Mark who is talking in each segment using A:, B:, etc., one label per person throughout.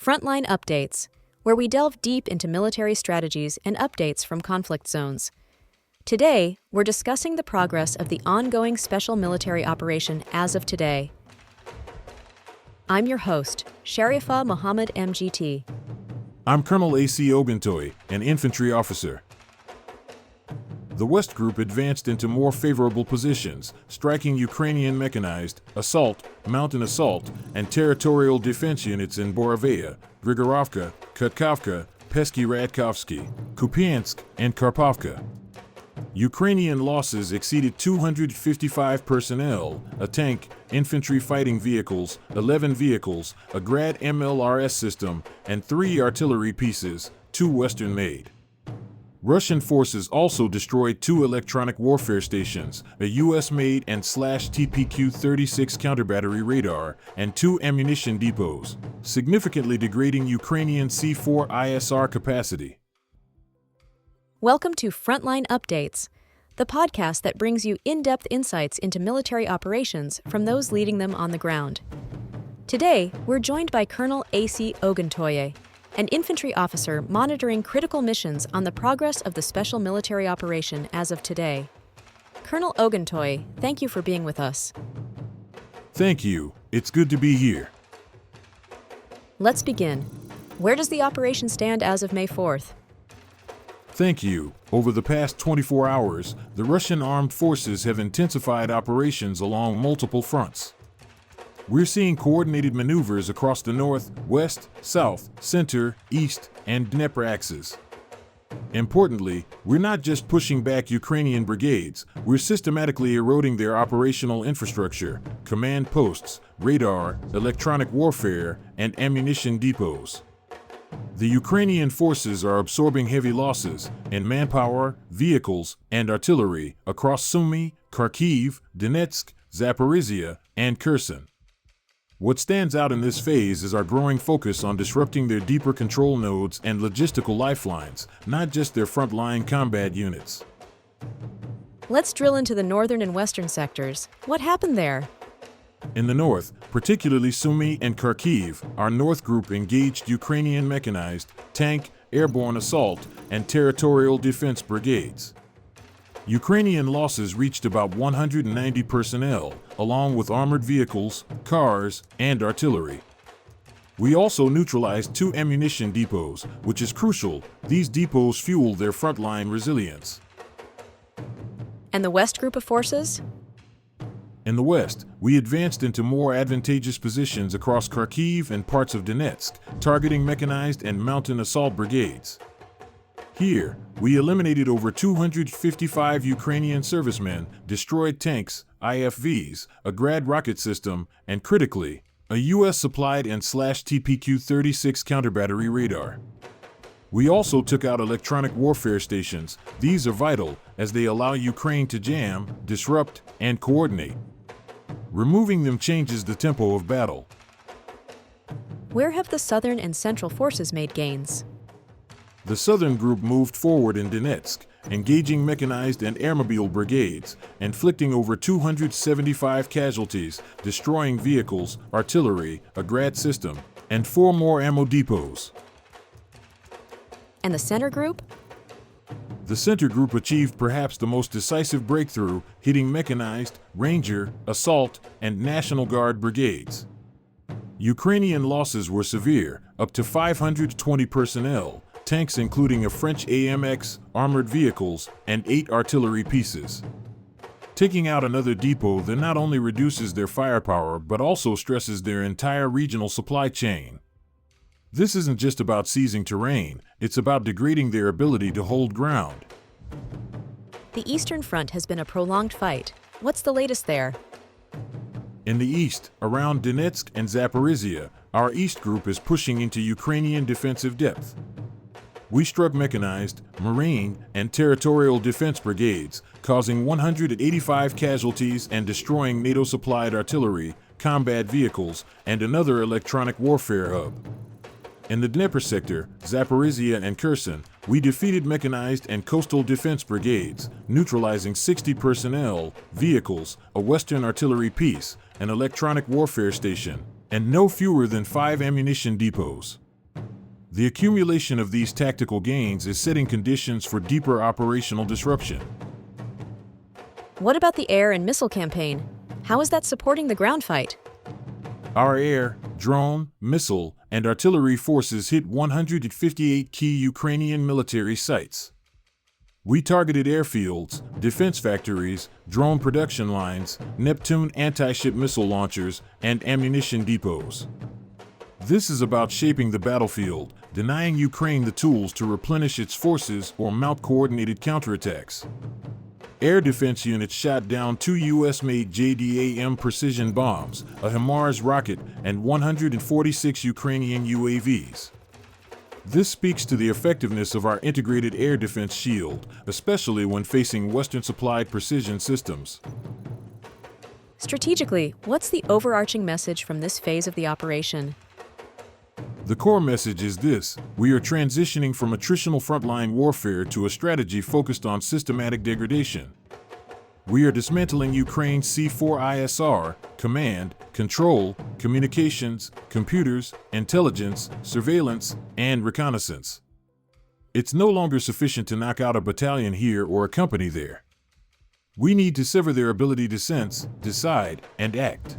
A: Frontline Updates, where we delve deep into military strategies and updates from conflict zones. Today, we're discussing the progress of the ongoing special military operation as of today. I'm your host, Sharifa Mohammed MGT.
B: I'm Colonel A.C. Oguntoye, an infantry officer. The West Group advanced into more favorable positions, striking Ukrainian mechanized, assault, mountain assault, and territorial defense units in Zaporizhia, Grigorovka, Kharkiv, Pesky Radkovsky, Kupiansk, and Kharkovka. Ukrainian losses exceeded 255 personnel, a tank, infantry fighting vehicles, 11 vehicles, a Grad MLRS system, and 3 artillery pieces, 2 Western-made. Russian forces also destroyed 2 electronic warfare stations, a US-made and /TPQ-36 counterbattery radar, and 2 ammunition depots, significantly degrading Ukrainian C4ISR capacity.
A: Welcome to Frontline Updates, the podcast that brings you in-depth insights into military operations from those leading them on the ground. Today, we're joined by Colonel A.C. Oguntoye, an infantry officer monitoring critical missions on the progress of the special military operation as of today. Colonel Oguntoye, thank you for being with us.
B: Thank you. It's good to be here.
A: Let's begin. Where does the operation stand as of May 4th?
B: Thank you. Over the past 24 hours, the Russian armed forces have intensified operations along multiple fronts. We're seeing coordinated maneuvers across the north, west, south, center, east, and Dnepr axes. Importantly, we're not just pushing back Ukrainian brigades, we're systematically eroding their operational infrastructure, command posts, radar, electronic warfare, and ammunition depots. The Ukrainian forces are absorbing heavy losses in manpower, vehicles, and artillery across Sumy, Kharkiv, Donetsk, Zaporizhia, and Kherson. What stands out in this phase is our growing focus on disrupting their deeper control nodes and logistical lifelines, not just their frontline combat units.
A: Let's drill into the northern and western sectors. What happened there?
B: In the north, particularly Sumy and Kharkiv, our North Group engaged Ukrainian mechanized, tank, airborne assault, and territorial defense brigades. Ukrainian losses reached about 190 personnel, along with armored vehicles, cars, and artillery. We also neutralized 2 ammunition depots, which is crucial. These depots fuel their frontline resilience.
A: And the West Group of forces?
B: In the west, we advanced into more advantageous positions across Kharkiv and parts of Donetsk, targeting mechanized and mountain assault brigades. Here, we eliminated over 255 Ukrainian servicemen, destroyed tanks, IFVs, a Grad rocket system, and critically, a US-supplied and /TPQ-36 counterbattery radar. We also took out electronic warfare stations. These are vital as they allow Ukraine to jam, disrupt, and coordinate. Removing them changes the tempo of battle.
A: Where have the southern and central forces made gains?
B: The Southern Group moved forward in Donetsk, engaging mechanized and airmobile brigades, inflicting over 275 casualties, destroying vehicles, artillery, a Grad system, and 4 more ammo depots.
A: And the Center Group?
B: The Center Group achieved perhaps the most decisive breakthrough, hitting mechanized, Ranger, Assault, and National Guard brigades. Ukrainian losses were severe, up to 520 personnel, tanks including a French AMX, armored vehicles, and 8 artillery pieces. Taking out another depot then not only reduces their firepower but also stresses their entire regional supply chain. This isn't just about seizing terrain, it's about degrading their ability to hold ground.
A: The Eastern Front has been a prolonged fight. What's the latest there?
B: In the east, around Donetsk and Zaporizhia, our East Group is pushing into Ukrainian defensive depth. We struck mechanized, marine, and territorial defense brigades, causing 185 casualties and destroying NATO-supplied artillery, combat vehicles, and another electronic warfare hub. In the Dnepr sector, Zaporizhia and Kherson, we defeated mechanized and coastal defense brigades, neutralizing 60 personnel, vehicles, a Western artillery piece, an electronic warfare station, and no fewer than 5 ammunition depots. The accumulation of these tactical gains is setting conditions for deeper operational disruption.
A: What about the air and missile campaign? How is that supporting the ground fight?
B: Our air, drone, missile, and artillery forces hit 158 key Ukrainian military sites. We targeted airfields, defense factories, drone production lines, Neptune anti-ship missile launchers, and ammunition depots. This is about shaping the battlefield, denying Ukraine the tools to replenish its forces or mount coordinated counterattacks. Air defense units shot down 2 U.S.-made JDAM precision bombs, a HIMARS rocket, and 146 Ukrainian UAVs. This speaks to the effectiveness of our integrated air defense shield, especially when facing Western-supplied precision systems.
A: Strategically, what's the overarching message from this phase of the operation?
B: The core message is this: we are transitioning from attritional frontline warfare to a strategy focused on systematic degradation. We are dismantling Ukraine's C4ISR, command, control, communications, computers, intelligence, surveillance, and reconnaissance. It's no longer sufficient to knock out a battalion here or a company there. We need to sever their ability to sense, decide, and act.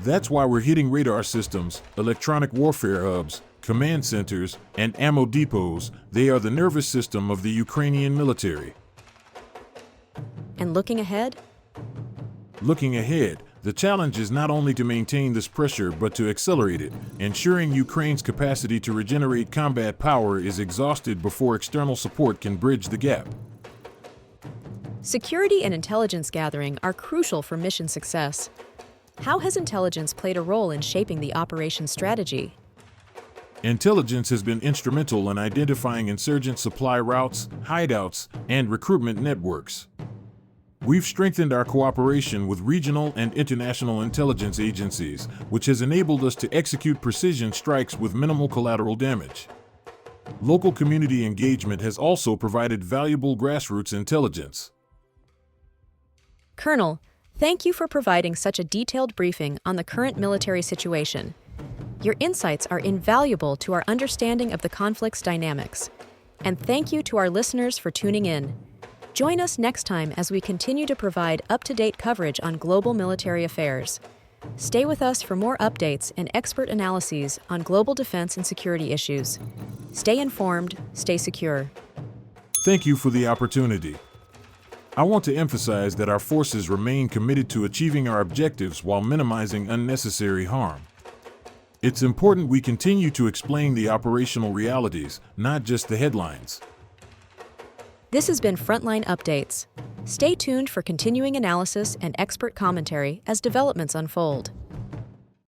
B: That's why we're hitting radar systems, electronic warfare hubs, command centers, and ammo depots. They are the nervous system of the Ukrainian military.
A: And looking ahead?
B: Looking ahead, the challenge is not only to maintain this pressure but to accelerate it, ensuring Ukraine's capacity to regenerate combat power is exhausted before external support can bridge the gap.
A: Security and intelligence gathering are crucial for mission success. How has intelligence played a role in shaping the operation strategy?
B: Intelligence has been instrumental in identifying insurgent supply routes, hideouts, and recruitment networks. We've strengthened our cooperation with regional and international intelligence agencies, which has enabled us to execute precision strikes with minimal collateral damage. Local community engagement has also provided valuable grassroots intelligence.
A: Colonel, thank you for providing such a detailed briefing on the current military situation. Your insights are invaluable to our understanding of the conflict's dynamics. And thank you to our listeners for tuning in. Join us next time as we continue to provide up-to-date coverage on global military affairs. Stay with us for more updates and expert analyses on global defense and security issues. Stay informed, stay secure.
B: Thank you for the opportunity. I want to emphasize that our forces remain committed to achieving our objectives while minimizing unnecessary harm. It's important we continue to explain the operational realities, not just the headlines.
A: This has been Frontline Updates. Stay tuned for continuing analysis and expert commentary as developments unfold.